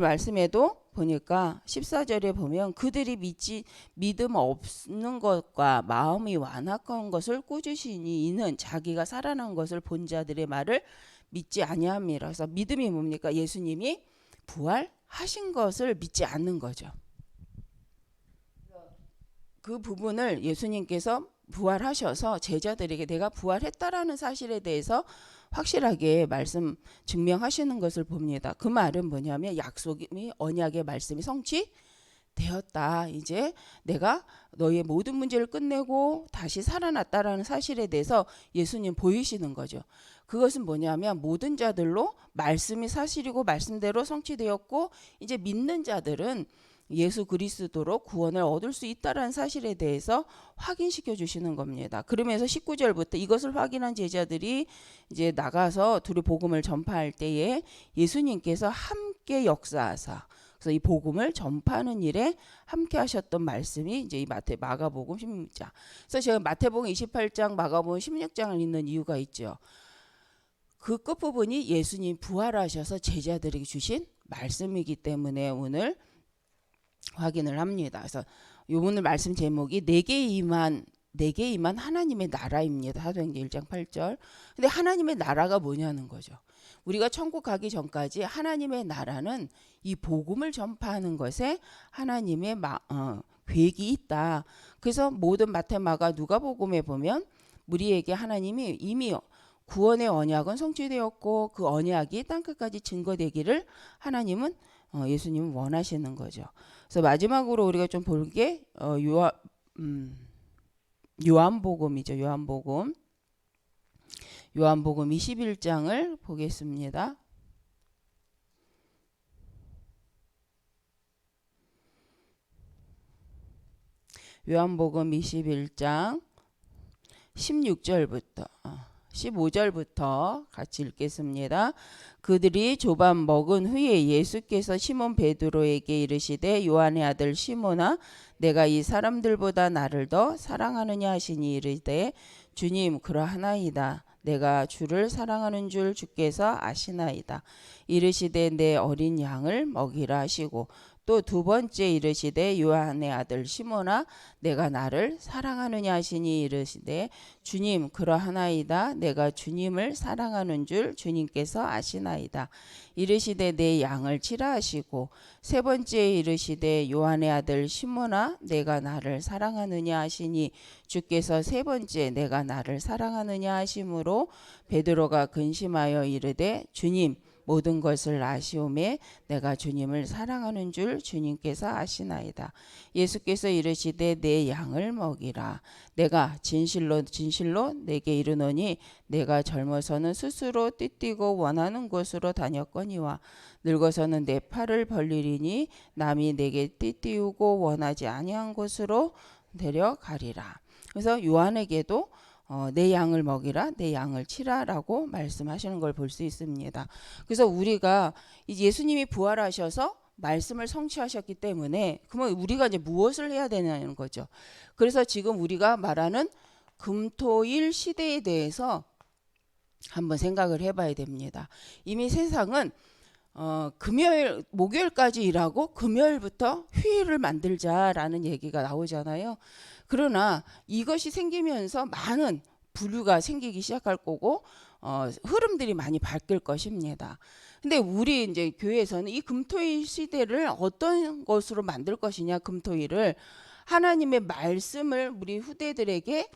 말씀에도 보니까 14절에 보면 그들이 믿음 없는 것과 마음이 완악한 것을 꾸짖으니 이는 자기가 살아난 것을 본 자들의 말을 믿지 아니함이라. 그래서 믿음이 뭡니까? 예수님이 부활하신 것을 믿지 않는 거죠. 그 부분을 예수님께서 부활하셔서 제자들에게 내가 부활했다라는 사실에 대해서 확실하게 말씀 증명하시는 것을 봅니다. 그 말은 뭐냐면 약속이 언약의 말씀이 성취되었다. 이제 내가 너의 모든 문제를 끝내고 다시 살아났다라는 사실에 대해서 예수님 보이시는 거죠. 그것은 뭐냐면 모든 자들로 말씀이 사실이고 말씀대로 성취되었고 이제 믿는 자들은 예수 그리스도로 구원을 얻을 수 있다라는 사실에 대해서 확인시켜 주시는 겁니다. 그러면서 19절부터 이것을 확인한 제자들이 이제 나가서 둘이 복음을 전파할 때에 예수님께서 함께 역사하사 그래서 이 복음을 전파하는 일에 함께 하셨던 말씀이 이제 이 마가복음 16장. 그래서 제가 마태복음 28장, 마가복음 16장을 읽는 이유가 있죠. 그 끝부분이 예수님 부활하셔서 제자들에게 주신 말씀이기 때문에 오늘 확인을 합니다. 그래서 오늘 말씀 제목이 내게 임한 하나님의 나라입니다. 사도행전 1장 8절. 근데 하나님의 나라가 뭐냐는 거죠. 우리가 천국 가기 전까지 하나님의 나라는 이 복음을 전파하는 것에 하나님의 계획이 있다. 그래서 모든 마태, 마가, 누가복음에 보면 우리에게 하나님이 이미 구원의 언약은 성취되었고 그 언약이 땅끝까지 증거되기를 하나님은 예수님은 원하시는 거죠. 그래서 마지막으로 우리가 좀 볼 게 요한복음이죠. 요한복음 21장을 보겠습니다. 요한복음 21장 16절부터 15절부터 같이 읽겠습니다. 그들이 조반 먹은 후에 예수께서 시몬 베드로에게 이르시되 요한의 아들 시몬아 내가 이 사람들보다 나를 더 사랑하느냐 하시니 이르되 주님 그러하나이다. 내가 주를 사랑하는 줄 주께서 아시나이다. 이르시되 내 어린 양을 먹이라 하시고 또 두 번째 이르시되 요한의 아들 시몬아 내가 나를 사랑하느냐 하시니 이르시되 주님 그러하나이다. 내가 주님을 사랑하는 줄 주님께서 아시나이다. 이르시되 내 양을 치라 하시고 세 번째 이르시되 요한의 아들 시몬아 내가 나를 사랑하느냐 하시니 주께서 세 번째 내가 나를 사랑하느냐 하심으로 베드로가 근심하여 이르되 주님 모든 것을 아시오매 내가 주님을 사랑하는 줄 주님께서 아시나이다. 예수께서 이르시되 내 양을 먹이라. 내가 진실로 진실로 내게 이르노니 내가 젊어서는 스스로 띠띠고 원하는 곳으로 다녔거니와 늙어서는 내 팔을 벌리리니 남이 내게 띠띠우고 원하지 아니한 곳으로 데려가리라. 그래서 요한에게도 내 양을 먹이라 내 양을 치라라고 말씀하시는 걸 볼 수 있습니다. 그래서 우리가 예수님이 부활하셔서 말씀을 성취하셨기 때문에 그러면 우리가 이제 무엇을 해야 되냐는 거죠. 그래서 지금 우리가 말하는 금토일 시대에 대해서 한번 생각을 해봐야 됩니다. 이미 세상은 목요일까지 일하고 금요일부터 휴일을 만들자라는 얘기가 나오잖아요. 그러나 이것이 생기면서 많은 부류가 생기기 시작할 거고 흐름들이 많이 바뀔 것입니다. 근데 우리 이제 교회에서는 이 금토일 시대를 어떤 것으로 만들 것이냐, 금토일을 하나님의 말씀을 우리 후대들에게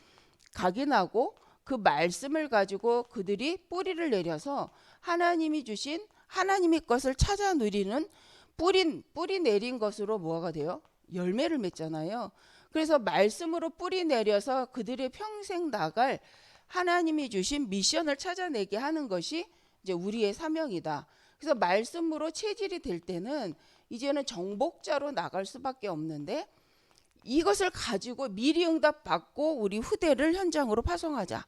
각인하고 그 말씀을 가지고 그들이 뿌리를 내려서 하나님이 주신 하나님의 것을 찾아 누리는 뿌리 내린 것으로 뭐가 돼요? 열매를 맺잖아요. 그래서 말씀으로 뿌리 내려서 그들의 평생 나갈 하나님이 주신 미션을 찾아내게 하는 것이 이제 우리의 사명이다. 그래서 말씀으로 체질이 될 때는 이제는 정복자로 나갈 수밖에 없는데 이것을 가지고 미리 응답받고 우리 후대를 현장으로 파송하자.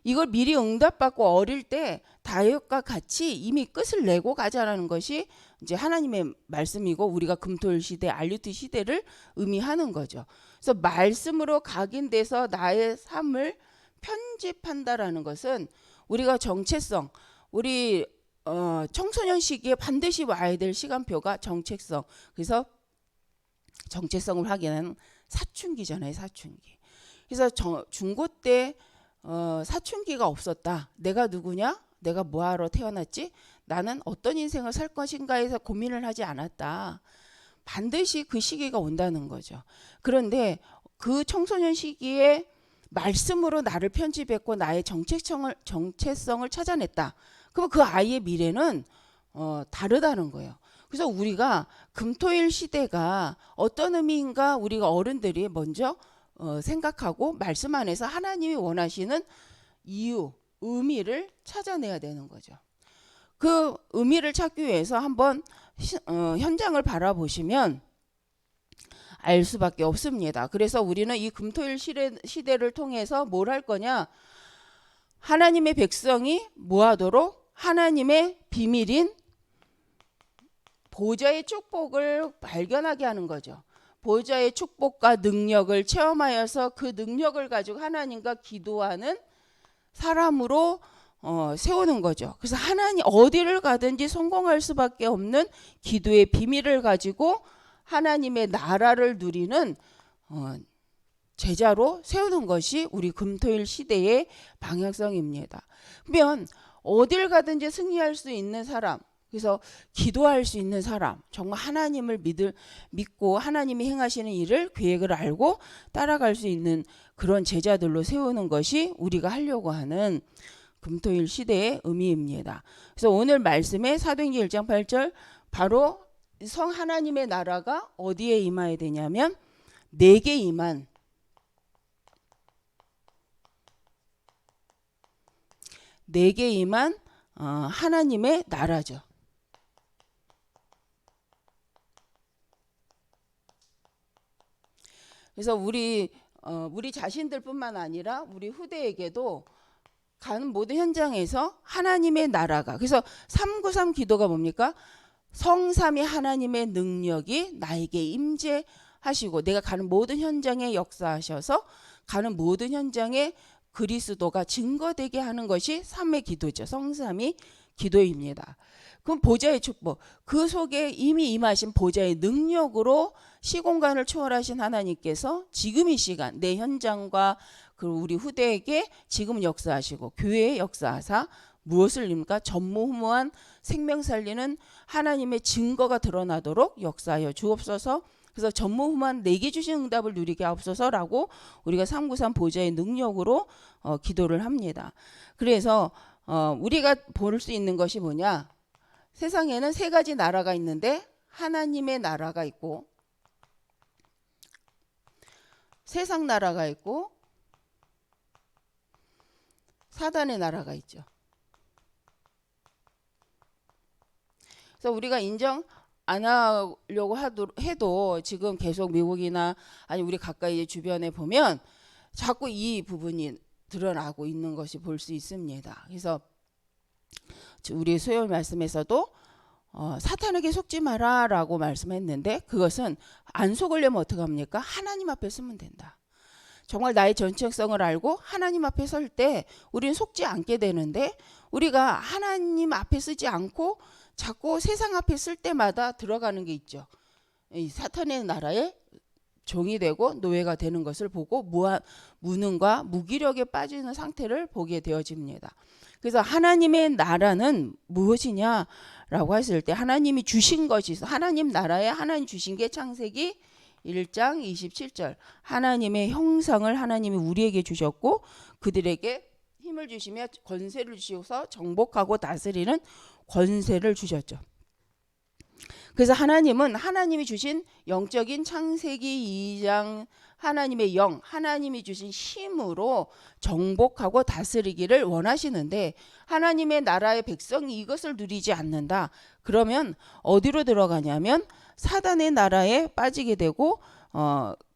이걸 미리 응답받고 어릴 때 다윗과 같이 이미 끝을 내고 가자라는 것이 이제 하나님의 말씀이고 우리가 금토일 시대, 알류트 시대를 의미하는 거죠. 그래서 말씀으로 각인돼서 나의 삶을 편집한다라는 것은 우리가 정체성, 우리 청소년 시기에 반드시 와야 될 시간표가 정체성. 그래서 정체성을 확인하는 사춘기잖아요. 사춘기. 그래서 중고 때 사춘기가 없었다. 내가 누구냐? 내가 뭐하러 태어났지? 나는 어떤 인생을 살 것인가에서 고민을 하지 않았다. 반드시 그 시기가 온다는 거죠. 그런데 그 청소년 시기에 말씀으로 나를 편집했고 나의 정체성을 찾아냈다. 그럼 그 아이의 미래는 다르다는 거예요. 그래서 우리가 금토일 시대가 어떤 의미인가 우리가 어른들이 먼저 생각하고 말씀 안에서 하나님이 원하시는 이유, 의미를 찾아내야 되는 거죠. 그 의미를 찾기 위해서 한번 현장을 바라보시면 알 수밖에 없습니다. 그래서 우리는 이 금토일 시대를 통해서 뭘 할 거냐? 하나님의 백성이 뭐하도록? 하나님의 비밀인 보좌의 축복을 발견하게 하는 거죠. 보좌의 축복과 능력을 체험하여서 그 능력을 가지고 하나님과 기도하는 사람으로 세우는 거죠. 그래서 하나님 어디를 가든지 성공할 수밖에 없는 기도의 비밀을 가지고 하나님의 나라를 누리는 제자로 세우는 것이 우리 금토일 시대의 방향성입니다. 그러면 어딜 가든지 승리할 수 있는 사람, 그래서 기도할 수 있는 사람, 정말 하나님을 믿고 하나님이 행하시는 일을 계획을 알고 따라갈 수 있는 그런 제자들로 세우는 것이 우리가 하려고 하는 금토일 시대의 의미입니다. 그래서 오늘 말씀에 사도행전 1장 8절 바로 성 하나님의 나라가 어디에 임해야 되냐면 내게 임한 하나님의 나라죠. 그래서 우리 자신들뿐만 아니라 우리 후대에게도 가는 모든 현장에서 하나님의 나라가, 그래서 393 기도가 뭡니까? 성삼위 하나님의 능력이 나에게 임재하시고 내가 가는 모든 현장에 역사하셔서 가는 모든 현장에 그리스도가 증거되게 하는 것이 삼의 기도죠. 성삼위 기도입니다. 그럼 보좌의 축복, 그 속에 이미 임하신 보좌의 능력으로 시공간을 초월하신 하나님께서 지금 이 시간 내 현장과 그리고 우리 후대에게 지금 역사하시고 교회에 역사하사 무엇을 입니까? 전무후무한 생명 살리는 하나님의 증거가 드러나도록 역사하여 주옵소서. 그래서 전무후무한 내게 주신 응답을 누리게 하옵소서라고 우리가 393 보좌의 능력으로 기도를 합니다. 그래서 우리가 볼 수 있는 것이 뭐냐? 세상에는 세 가지 나라가 있는데 하나님의 나라가 있고 세상 나라가 있고 사단의 나라가 있죠. 그래서 우리가 인정 안 하려고 해도 지금 계속 미국이나 아니 우리 가까이 주변에 보면 자꾸 이 부분이 드러나고 있는 것이 볼 수 있습니다. 그래서 우리 수요 말씀에서도 사탄에게 속지 마라 라고 말씀했는데 그것은 안 속으려면 어떻게 합니까? 하나님 앞에 쓰면 된다. 정말 나의 정체성을 알고 하나님 앞에 설 때 우리는 속지 않게 되는데 우리가 하나님 앞에 쓰지 않고 자꾸 세상 앞에 쓸 때마다 들어가는 게 있죠. 이 사탄의 나라에 종이 되고 노예가 되는 것을 보고 무능과 무기력에 빠지는 상태를 보게 되어집니다. 그래서 하나님의 나라는 무엇이냐라고 했을 때 하나님이 주신 것이 있어. 하나님 나라에 하나님 주신 게 창세기 1장 27절 하나님의 형상을 하나님이 우리에게 주셨고 그들에게 힘을 주시며 권세를 주셔서 정복하고 다스리는 권세를 주셨죠. 그래서 하나님은 하나님이 주신 영적인 창세기 2장 하나님의 영, 하나님이 주신 힘으로 정복하고 다스리기를 원하시는데 하나님의 나라의 백성이 이것을 누리지 않는다. 그러면 어디로 들어가냐면 사단의 나라에 빠지게 되고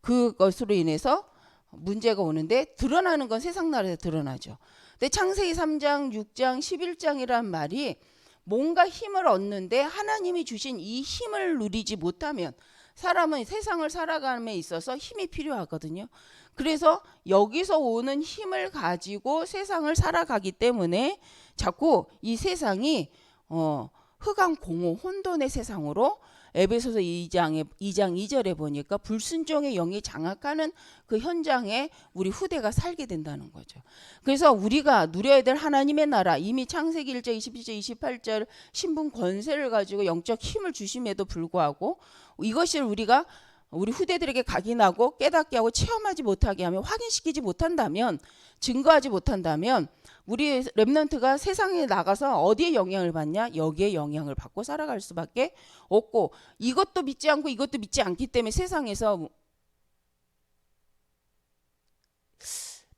그것으로 인해서 문제가 오는데 드러나는 건 세상 나라에서 드러나죠. 근데 창세기 3장, 6장, 11장이란 말이 뭔가 힘을 얻는데 하나님이 주신 이 힘을 누리지 못하면 사람은 세상을 살아감에 있어서 힘이 필요하거든요. 그래서 여기서 오는 힘을 가지고 세상을 살아가기 때문에 자꾸 이 세상이 흑암 공허 혼돈의 세상으로 에베소서 2장 2절에 보니까 불순종의 영이 장악하는 그 현장에 우리 후대가 살게 된다는 거죠. 그래서 우리가 누려야 될 하나님의 나라, 이미 창세기 1장 27절 28절 신분 권세를 가지고 영적 힘을 주심에도 불구하고 이것을 우리가 우리 후대들에게 각인하고 깨닫게 하고 체험하지 못하게 하면, 확인시키지 못한다면, 증거하지 못한다면 우리 렘넌트가 세상에 나가서 어디에 영향을 받냐? 여기에 영향을 받고 살아갈 수밖에 없고, 이것도 믿지 않고 이것도 믿지 않기 때문에 세상에서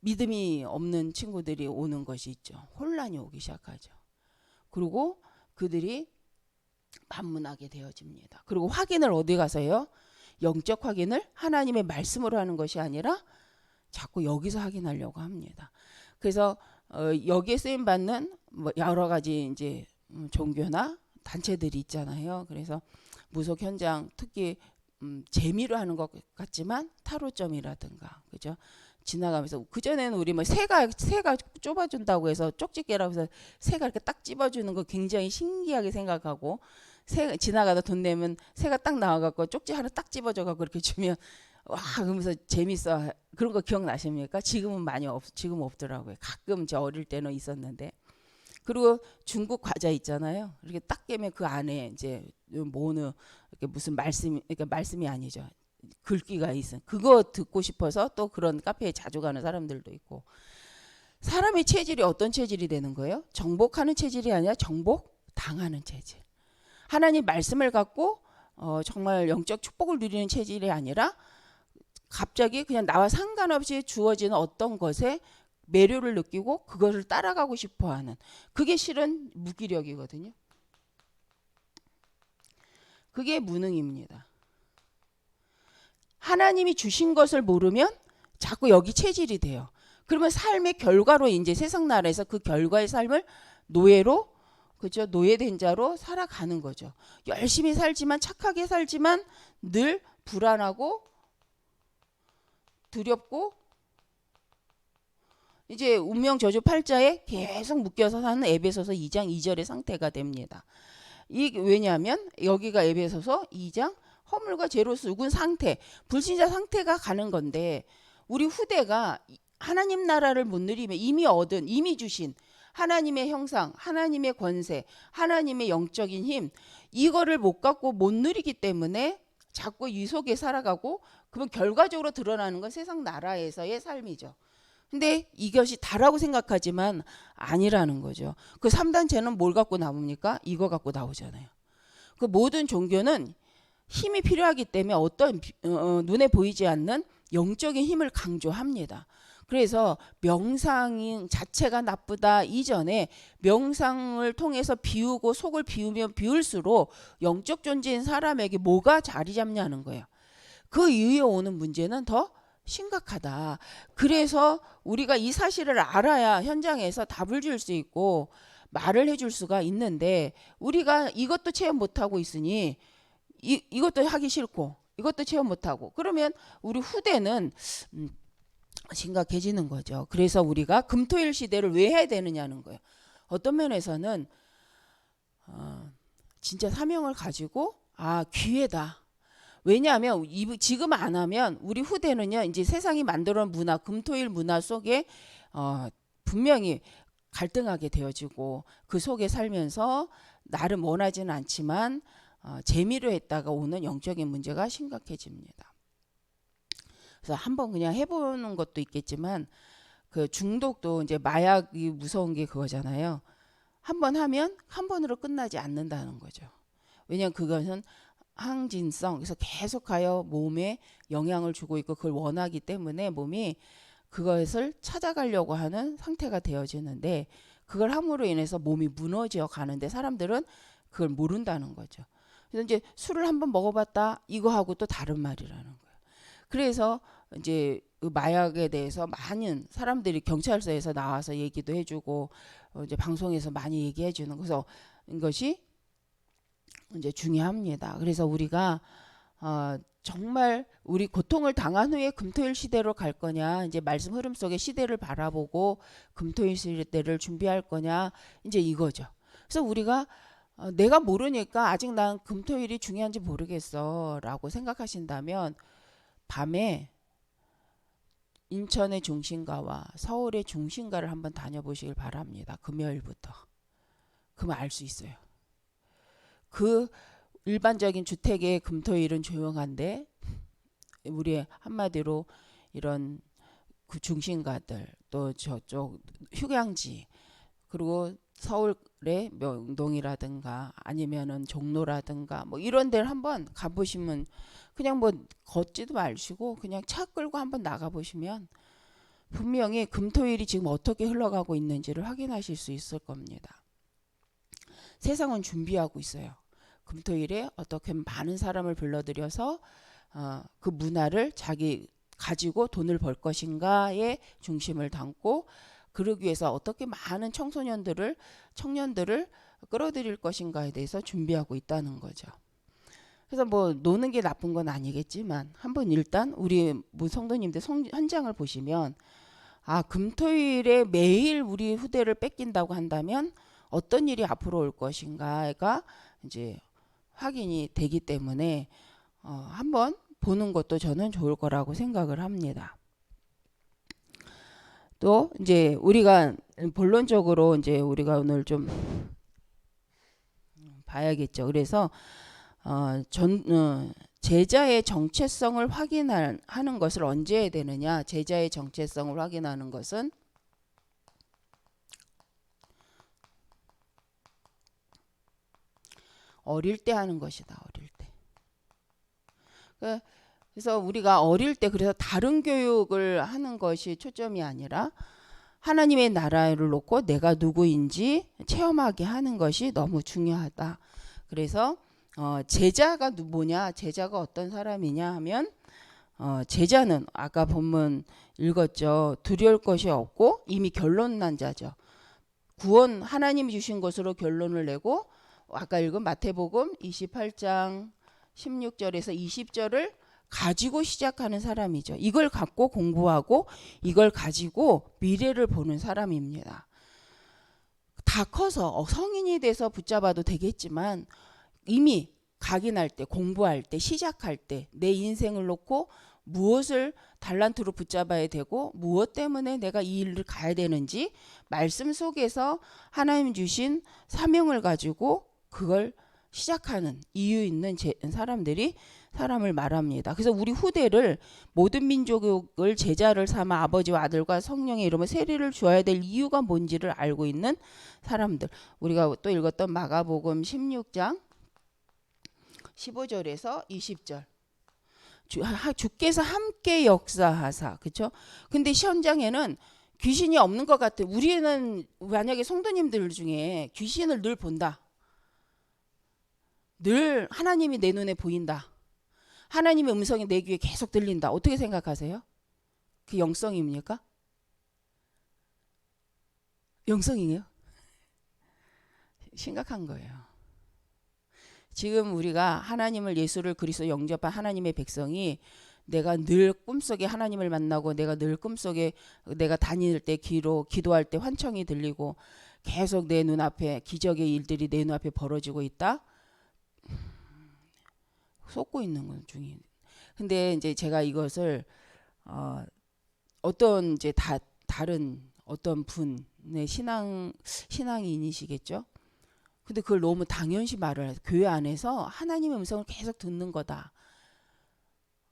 믿음이 없는 친구들이 오는 것이 있죠. 혼란이 오기 시작하죠. 그리고 그들이 반문하게 되어집니다. 그리고 확인을 어디 가서 해요? 영적 확인을 하나님의 말씀으로 하는 것이 아니라 자꾸 여기서 확인하려고 합니다. 그래서 여기에 쓰임 받는 뭐 여러 가지 이제 종교나 단체들이 있잖아요. 그래서 무속 현장 특히 재미로 하는 것 같지만 타로점이라든가, 그죠? 지나가면서, 그전에는 우리 뭐 새가 좁아준다고 해서 쪽집게라고 해서 새가 이렇게 딱 찝어주는 거 굉장히 신기하게 생각하고, 새 지나가다 돈 내면 새가 딱 나와갖고 쪽지 하나 딱 찝어줘갖고 그렇게 주면 와 그러면서 재밌어. 그런 거 기억나십니까? 지금은 지금 없더라고요. 가끔 저 어릴 때는 있었는데. 그리고 중국 과자 있잖아요. 이렇게 딱 깨면 그 안에 이제 뭐는 이렇게 무슨 말씀이 아니죠. 글귀가 있어. 그거 듣고 싶어서 또 그런 카페에 자주 가는 사람들도 있고. 사람의 체질이 어떤 체질이 되는 거예요? 정복하는 체질이 아니라 정복 당하는 체질. 하나님 말씀을 갖고 정말 영적 축복을 누리는 체질이 아니라 갑자기 그냥 나와 상관없이 주어지는 어떤 것에 매료를 느끼고 그것을 따라가고 싶어하는, 그게 실은 무기력이거든요. 그게 무능입니다. 하나님이 주신 것을 모르면 자꾸 여기 체질이 돼요. 그러면 삶의 결과로 이제 세상 나라에서 그 결과의 삶을 노예로, 그죠? 노예된 자로 살아가는 거죠. 열심히 살지만, 착하게 살지만 늘 불안하고 두렵고 이제 운명 저주 팔자에 계속 묶여서 사는 에베소서 2장 2절의 상태가 됩니다. 이게 왜냐하면 여기가 에베소서 2장 허물과 죄로 죽은 상태, 불신자 상태가 가는 건데, 우리 후대가 하나님 나라를 못 누리면 이미 주신 하나님의 형상, 하나님의 권세, 하나님의 영적인 힘, 이거를 못 갖고 못 누리기 때문에 자꾸 이 속에 살아가고, 그러면 결과적으로 드러나는 건 세상 나라에서의 삶이죠. 근데 이것이 다라고 생각하지만 아니라는 거죠. 그 3단체는 뭘 갖고 나옵니까? 이거 갖고 나오잖아요. 그 모든 종교는 힘이 필요하기 때문에 어떤 눈에 보이지 않는 영적인 힘을 강조합니다. 그래서 명상 자체가 나쁘다 이전에 명상을 통해서 비우고 속을 비우면 비울수록 영적 존재인 사람에게 뭐가 자리 잡냐는 거예요. 그 이후에 오는 문제는 더 심각하다. 그래서 우리가 이 사실을 알아야 현장에서 답을 줄 수 있고 말을 해줄 수가 있는데, 우리가 이것도 체험 못하고 있으니 이것도 하기 싫고 이것도 체험 못하고, 그러면 우리 후대는 심각해지는 거죠. 그래서 우리가 금토일 시대를 왜 해야 되느냐는 거예요. 어떤 면에서는 진짜 사명을 가지고 기회다. 왜냐하면 지금 안 하면 우리 후대는요, 이제 세상이 만들어 놓은 문화, 금토일 문화 속에 분명히 갈등하게 되어지고 그 속에 살면서 나름 원하지는 않지만 재미로 했다가 오는 영적인 문제가 심각해집니다. 그래서 한번 그냥 해보는 것도 있겠지만, 그 중독도 이제 마약이 무서운 게 그거잖아요. 한번 하면 한 번으로 끝나지 않는다는 거죠. 왜냐하면 그것은 항진성, 그래서 계속하여 몸에 영향을 주고 있고 그걸 원하기 때문에 몸이 그것을 찾아가려고 하는 상태가 되어지는데, 그걸 함으로 인해서 몸이 무너져 가는데 사람들은 그걸 모른다는 거죠. 그래서 이제 술을 한번 먹어봤다 이거하고 또 다른 말이라는 거예요. 그래서 이제 그 마약에 대해서 많은 사람들이 경찰서에서 나와서 얘기도 해주고 이제 방송에서 많이 얘기해주는, 그래서 이것이 이제 중요합니다. 그래서 우리가 정말 우리 고통을 당한 후에 금토일 시대로 갈 거냐, 이제 말씀 흐름 속에 시대를 바라보고 금토일 시대를 준비할 거냐, 이제 이거죠. 그래서 우리가 내가 모르니까 아직 난 금토일이 중요한지 모르겠어 라고 생각하신다면 밤에 인천의 중심가와 서울의 중심가를 한번 다녀보시길 바랍니다. 금요일부터. 그럼 알 수 있어요. 그 일반적인 주택의 금토일은 조용한데 우리 한마디로 이런 그 중심가들 또 저쪽 휴양지 그리고 서울의 명동이라든가 아니면은 종로라든가 뭐 이런 데를 한번 가보시면 그냥 뭐 걷지도 마시고 그냥 차 끌고 한번 나가보시면 분명히 금토일이 지금 어떻게 흘러가고 있는지를 확인하실 수 있을 겁니다. 세상은 준비하고 있어요. 금토일에 어떻게 많은 사람을 불러들여서 그 문화를 자기 가지고 돈을 벌 것인가에 중심을 담고 그러기 위해서 어떻게 많은 청년들을 끌어들일 것인가에 대해서 준비하고 있다는 거죠. 그래서 뭐 노는 게 나쁜 건 아니겠지만 한번 일단 우리 성도님들 현장을 보시면 금토일에 매일 우리 후대를 뺏긴다고 한다면 어떤 일이 앞으로 올 것인가가 이제 확인이 되기 때문에 한번 보는 것도 저는 좋을 거라고 생각을 합니다. 또 이제 우리가 본론적으로 이제 우리가 오늘 좀 봐야겠죠. 그래서 제자의 정체성을 확인하는 것을 언제 해야 되느냐? 제자의 정체성을 확인하는 것은 어릴 때 하는 것이다. 어릴 때. 그래서 우리가 어릴 때 그래서 다른 교육을 하는 것이 초점이 아니라 하나님의 나라를 놓고 내가 누구인지 체험하게 하는 것이 너무 중요하다. 그래서 제자가 뭐냐? 제자가 어떤 사람이냐 하면 제자는 아까 본문 읽었죠. 두려울 것이 없고 이미 결론 난 자죠. 구원 하나님이 주신 것으로 결론을 내고 아까 읽은 마태복음 28장 16절에서 20절을 가지고 시작하는 사람이죠. 이걸 갖고 공부하고 이걸 가지고 미래를 보는 사람입니다. 다 커서 성인이 돼서 붙잡아도 되겠지만 이미 각인할 때 공부할 때 시작할 때 내 인생을 놓고 무엇을 달란트로 붙잡아야 되고 무엇 때문에 내가 이 일을 가야 되는지 말씀 속에서 하나님 주신 사명을 가지고 그걸 시작하는 이유 있는 사람들이 사람을 말합니다. 그래서 우리 후대를 모든 민족을 제자를 삼아 아버지와 아들과 성령의 이름으로 세례를 주어야 될 이유가 뭔지를 알고 있는 사람들. 우리가 또 읽었던 마가복음 16장 15절에서 20절. 주께서 함께 역사하사, 그렇죠? 근데 현장에는 귀신이 없는 것 같아. 우리는 만약에 성도님들 중에 귀신을 늘 본다. 늘 하나님이 내 눈에 보인다. 하나님의 음성이 내 귀에 계속 들린다. 어떻게 생각하세요? 그 영성입니까? 영성이에요? 심각한 거예요. 지금 우리가 하나님을 예수를 그리스도 영접한 하나님의 백성이 내가 늘 꿈속에 하나님을 만나고 내가 늘 꿈속에 내가 다닐 때 기도할 때 환청이 들리고 계속 내 눈앞에 기적의 일들이 내 눈앞에 벌어지고 있다. 속고 있는 것 중에. 근데 이제 제가 이것을 어떤 이제 다른 어떤 분의 신앙인이시겠죠. 근데 그걸 너무 당연시 말을 해서 교회 안에서 하나님의 음성을 계속 듣는 거다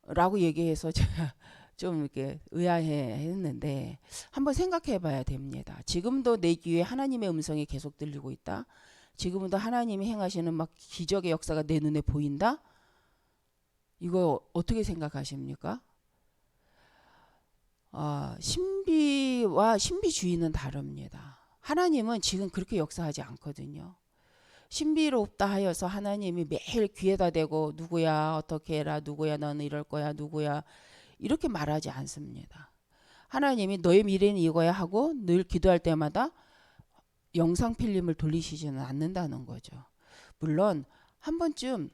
라고 얘기해서 제가 좀 이렇게 의아해 했는데 한번 생각해 봐야 됩니다. 지금도 내 귀에 하나님의 음성이 계속 들리고 있다. 지금도 하나님이 행하시는 막 기적의 역사가 내 눈에 보인다. 이거 어떻게 생각하십니까? 신비와 신비주의는 다릅니다. 하나님은 지금 그렇게 역사하지 않거든요. 신비롭다 하여서 하나님이 매일 귀에다 대고 누구야 어떻게 해라 누구야 너는 이럴 거야 누구야 이렇게 말하지 않습니다. 하나님이 너의 미래는 이거야 하고 늘 기도할 때마다 영상 필름을 돌리시지는 않는다는 거죠. 물론 한 번쯤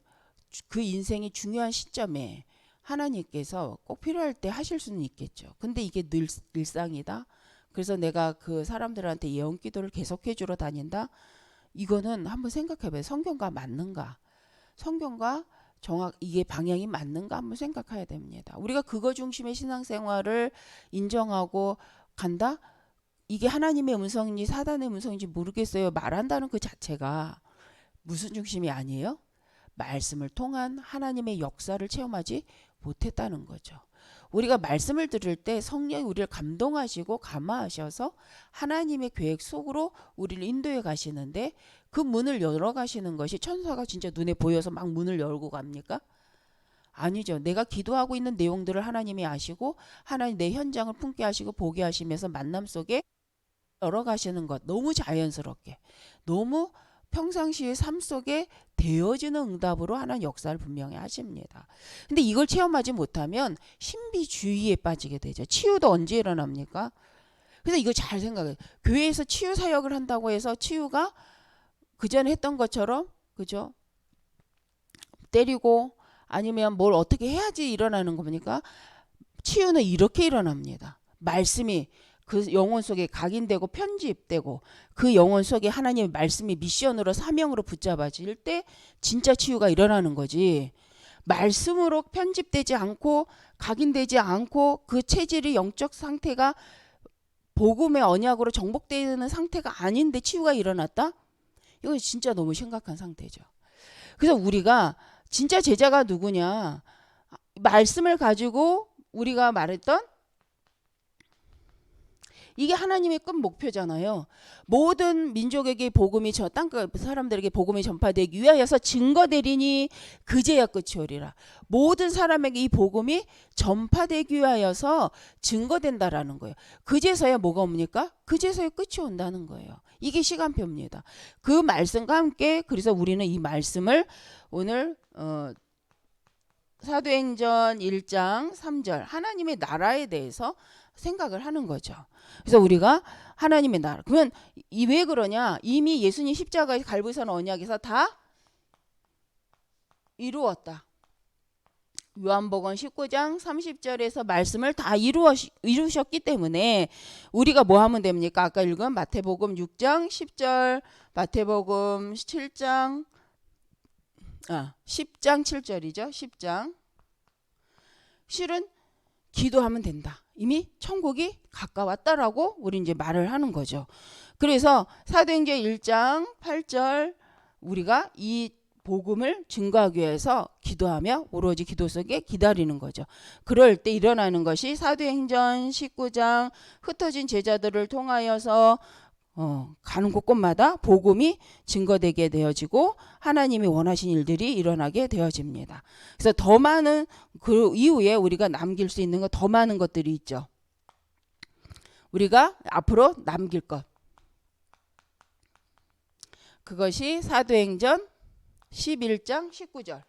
그 인생이 중요한 시점에 하나님께서 꼭 필요할 때 하실 수는 있겠죠. 근데 이게 일상이다. 그래서 내가 그 사람들한테 예언 기도를 계속해 주러 다닌다. 이거는 한번 생각해봐요. 성경과 맞는가? 성경과 이게 방향이 맞는가 한번 생각해야 됩니다. 우리가 그거 중심의 신앙생활을 인정하고 간다? 이게 하나님의 음성인지 사단의 음성인지 모르겠어요. 말한다는 그 자체가 무슨 중심이 아니에요? 말씀을 통한 하나님의 역사를 체험하지 못했다는 거죠. 우리가 말씀을 들을 때 성령이 우리를 감동하시고 감화하셔서 하나님의 계획 속으로 우리를 인도해 가시는데 그 문을 열어 가시는 것이 천사가 진짜 눈에 보여서 막 문을 열고 갑니까? 아니죠. 내가 기도하고 있는 내용들을 하나님이 아시고 하나님 내 현장을 품게 하시고 보게 하시면서 만남 속에 열어 가시는 것, 너무 자연스럽게, 너무 평상시의 삶 속에 되어지는 응답으로 하나님 역사를 분명히 하십니다. 근데 이걸 체험하지 못하면 신비주의에 빠지게 되죠. 치유도 언제 일어납니까? 그래서 이거 잘 생각해요. 교회에서 치유 사역을 한다고 해서 치유가 그전에 했던 것처럼, 그죠? 때리고 아니면 뭘 어떻게 해야지 일어나는 겁니까? 치유는 이렇게 일어납니다. 말씀이 그 영혼 속에 각인되고 편집되고 그 영혼 속에 하나님의 말씀이 미션으로 사명으로 붙잡아질 때 진짜 치유가 일어나는 거지. 말씀으로 편집되지 않고 각인되지 않고 그 체질이 영적 상태가 복음의 언약으로 정복되는 상태가 아닌데 치유가 일어났다? 이건 진짜 너무 심각한 상태죠. 그래서 우리가 진짜 제자가 누구냐? 말씀을 가지고 우리가 말했던 이게 하나님의 끝 목표잖아요. 모든 민족에게 복음이 땅끝 사람들에게 복음이 전파되기 위하여서 증거되리니 그제야 끝이 오리라. 모든 사람에게 이 복음이 전파되기 위하여서 증거된다라는 거예요. 그제서야 뭐가 옵니까? 그제서야 끝이 온다는 거예요. 이게 시간표입니다. 그 말씀과 함께 그래서 우리는 이 말씀을 오늘 사도행전 1장 3절 하나님의 나라에 대해서 생각을 하는 거죠. 그래서 우리가 하나님의 나라. 그러면 왜 그러냐? 이미 예수님 십자가의 갈보산 언약에서 다 이루었다. 요한복음 19장 30절에서 말씀을 다 이루셨기 때문에 우리가 뭐 하면 됩니까? 아까 읽은 마태복음 6장 10절, 마태복음 10장 7절이죠. 10장. 실은 기도하면 된다. 이미 천국이 가까웠다라고 우리 이제 말을 하는 거죠. 그래서 사도행전 1장 8절 우리가 이 복음을 증거하기 위해서 기도하며 오로지 기도 속에 기다리는 거죠. 그럴 때 일어나는 것이 사도행전 19장 흩어진 제자들을 통하여서 가는 곳곳마다 복음이 증거되게 되어지고 하나님이 원하신 일들이 일어나게 되어집니다. 그래서 더 많은 그 이후에 우리가 남길 수 있는 것 더 많은 것들이 있죠. 우리가 앞으로 남길 것. 그것이 사도행전 11장 19절.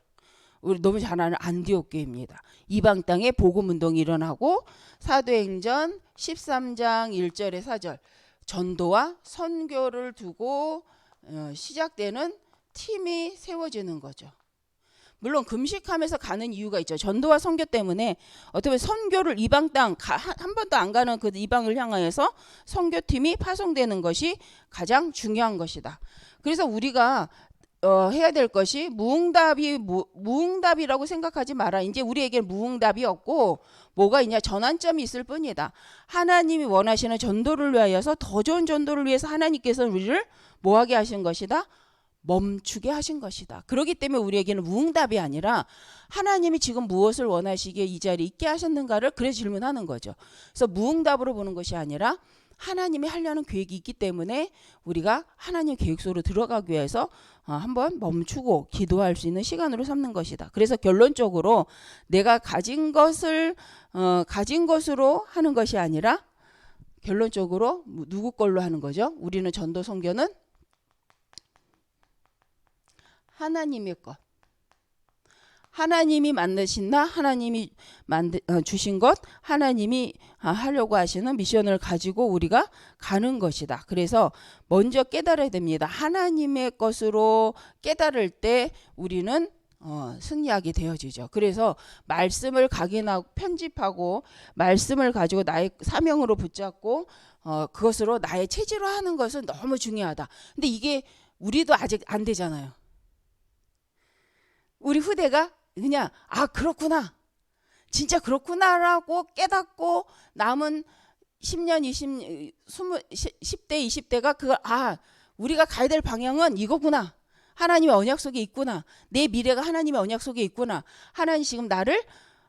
우리 너무 잘 아는 안디옥 교회입니다. 이방 땅에 복음 운동이 일어나고 사도행전 13장 1절에 4절. 전도와 선교를 두고 시작되는 팀이 세워지는 거죠. 물론 금식하면서 가는 이유가 있죠. 전도와 선교 때문에 어떻게 보면 선교를 이방 땅 한 번도 안 가는 그 이방을 향하여서 선교팀이 파송되는 것이 가장 중요한 것이다. 그래서 우리가 해야 될 것이 무응답이라고 생각하지 마라. 이제 우리에게 무응답이 없고 뭐가 있냐? 전환점이 있을 뿐이다. 하나님이 원하시는 전도를 위하여서 더 좋은 전도를 위해서 하나님께서 우리를 뭐하게 하신 것이다? 멈추게 하신 것이다. 그렇기 때문에 우리에게는 무응답이 아니라 하나님이 지금 무엇을 원하시기에 이 자리에 있게 하셨는가를 그래서 질문하는 거죠. 그래서 무응답으로 보는 것이 아니라 하나님이 하려는 계획이 있기 때문에 우리가 하나님 계획 속으로 들어가기 위해서 한번 멈추고 기도할 수 있는 시간으로 삼는 것이다. 그래서 결론적으로 내가 가진 것을 가진 것으로 하는 것이 아니라 결론적으로 누구 걸로 하는 거죠? 우리는 전도 선교는 하나님의 것. 하나님이 만드신 나, 하나님이 주신 것, 하나님이 하려고 하시는 미션을 가지고 우리가 가는 것이다. 그래서 먼저 깨달아야 됩니다. 하나님의 것으로 깨달을 때 우리는 승리하게 되어지죠. 그래서 말씀을 각인하고 편집하고 말씀을 가지고 나의 사명으로 붙잡고 그것으로 나의 체질화 하는 것은 너무 중요하다. 근데 이게 우리도 아직 안 되잖아요. 우리 후대가 그냥 그렇구나, 진짜 그렇구나라고 깨닫고 남은 10년, 20, 10대, 20대가 그걸 우리가 가야 될 방향은 이거구나. 하나님의 언약 속에 있구나. 내 미래가 하나님의 언약 속에 있구나. 하나님 지금 나를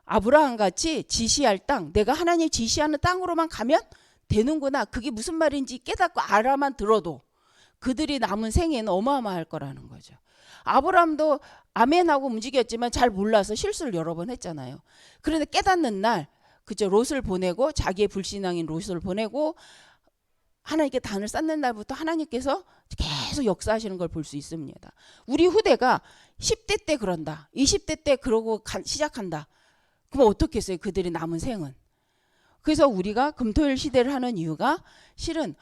아브라함 같이 지시할 땅, 내가 하나님 지시하는 땅으로만 가면 되는구나. 그게 무슨 말인지 깨닫고 알아만 들어도 그들이 남은 생애는 어마어마할 거라는 거죠. 아브라함도 아멘하고 움직였지만 잘 몰라서 실수를 여러 번 했잖아요. 그런데 깨닫는 날, 그죠? 롯을 보내고, 자기의 불신앙인 롯을 보내고 하나님께 단을 쌓는 날부터 하나님께서 계속 역사하시는 걸 볼 수 있습니다. 우리 후대가 10대 때 그런다, 20대 때 그러고 시작한다. 그럼 어떻겠어요? 그들이 남은 생은. 그래서 우리가 금토일 시대를 하는 이유가 실은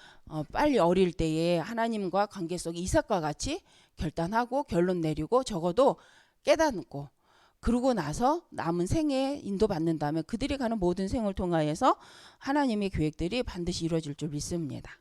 빨리 어릴 때에 하나님과 관계 속에 이삭과 같이 결단하고 결론 내리고 적어도 깨닫고, 그러고 나서 남은 생에 인도받는다면 그들이 가는 모든 생을 통하여서 하나님의 계획들이 반드시 이루어질 줄 믿습니다.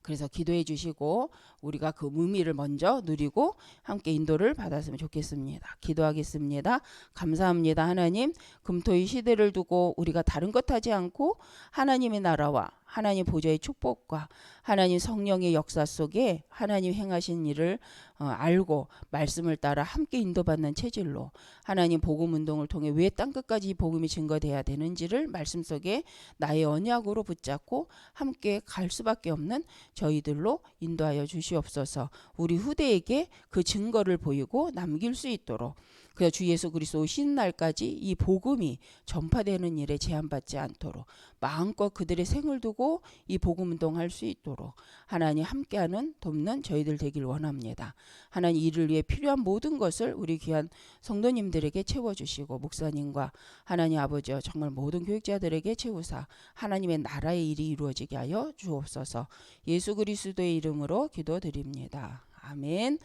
그래서 기도해 주시고 우리가 그 의미를 먼저 누리고 함께 인도를 받았으면 좋겠습니다. 기도하겠습니다. 감사합니다. 하나님, 금토의 시대를 두고 우리가 다른 것 하지 않고 하나님의 나라와 하나님 보좌의 축복과 하나님 성령의 역사 속에 하나님 행하신 일을 알고 말씀을 따라 함께 인도받는 체질로 하나님 복음 운동을 통해 왜 땅끝까지 이 복음이 증거돼야 되는지를 말씀 속에 나의 언약으로 붙잡고 함께 갈 수밖에 없는 저희들로 인도하여 주시옵소서. 우리 후대에게 그 증거를 보이고 남길 수 있도록, 그래서 주 예수 그리스도 오신 날까지 이 복음이 전파되는 일에 제한받지 않도록 마음껏 그들의 생을 두고 이 복음 운동할 수 있도록 하나님 함께하는 돕는 저희들 되길 원합니다. 하나님 이를 위해 필요한 모든 것을 우리 귀한 성도님들에게 채워주시고 목사님과 하나님 아버지와 정말 모든 교육자들에게 채우사 하나님의 나라의 일이 이루어지게 하여 주옵소서. 예수 그리스도의 이름으로 기도드립니다. 아멘.